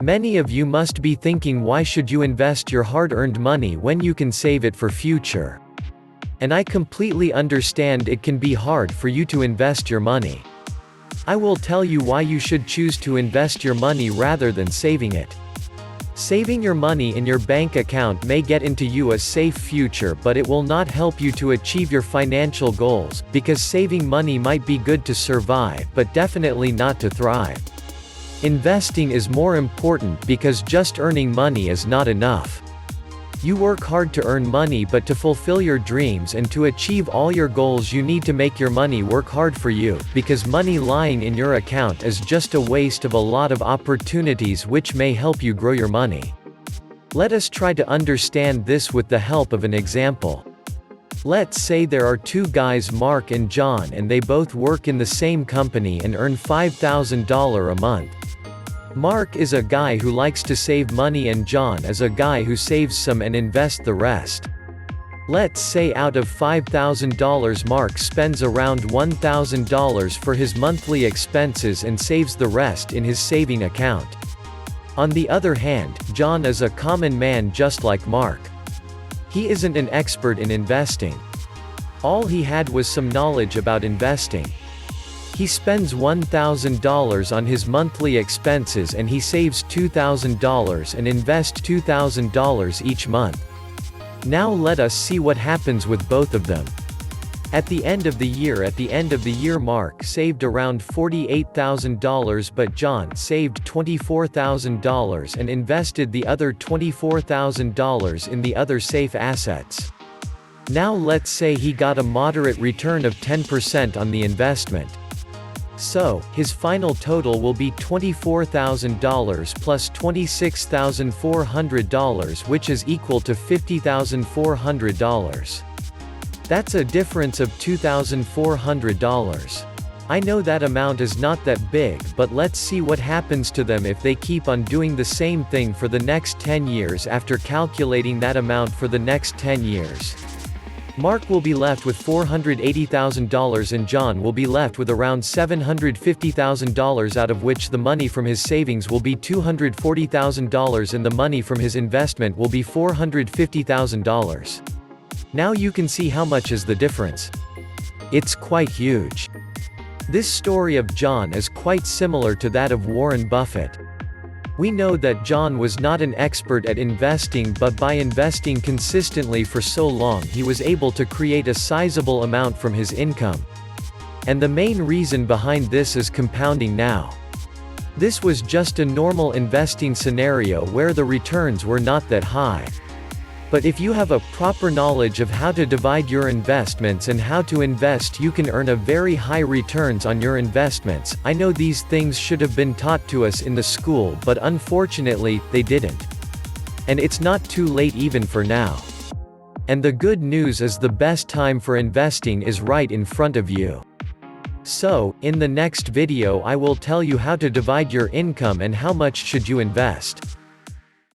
Many of you must be thinking, why should you invest your hard-earned money when you can save it for future? And I completely understand it can be hard for you to invest your money. I will tell you why you should choose to invest your money rather than saving it. Saving your money in your bank account may get into you a safe future, but it will not help you to achieve your financial goals, because saving money might be good to survive, but definitely not to thrive. Investing is more important because just earning money is not enough. You work hard to earn money, but to fulfill your dreams and to achieve all your goals you need to make your money work hard for you, because money lying in your account is just a waste of a lot of opportunities which may help you grow your money. Let us try to understand this with the help of an example. Let's say there are two guys, Mark and John, and they both work in the same company and earn $5,000 a month. Mark is a guy who likes to save money and John is a guy who saves some and invests the rest. Let's say out of $5,000 Mark spends around $1,000 for his monthly expenses and saves the rest in his saving account. On the other hand, John is a common man just like Mark. He isn't an expert in investing. All he had was some knowledge about investing. He spends $1,000 on his monthly expenses and he saves $2,000 and invests $2,000 each month. Now let us see what happens with both of them. At the end of the year Mark saved around $48,000, but John saved $24,000 and invested the other $24,000 in the other safe assets. Now let's say he got a moderate return of 10% on the investment. So, his final total will be $24,000 plus $26,400, which is equal to $50,400. That's a difference of $2,400. I know that amount is not that big, but let's see what happens to them if they keep on doing the same thing for the next 10 years. After calculating that amount for the next 10 years. Mark will be left with $480,000 and John will be left with around $750,000, out of which the money from his savings will be $240,000 and the money from his investment will be $450,000. Now you can see how much is the difference. It's quite huge. This story of John is quite similar to that of Warren Buffett. We know that John was not an expert at investing, but by investing consistently for so long he was able to create a sizable amount from his income. And the main reason behind this is compounding now. This was just a normal investing scenario where the returns were not that high. But if you have a proper knowledge of how to divide your investments and how to invest, you can earn a very high returns on your investments. I know these things should have been taught to us in the school, but unfortunately, they didn't. And it's not too late even for now. And the good news is the best time for investing is right in front of you. So, in the next video I will tell you how to divide your income and how much should you invest.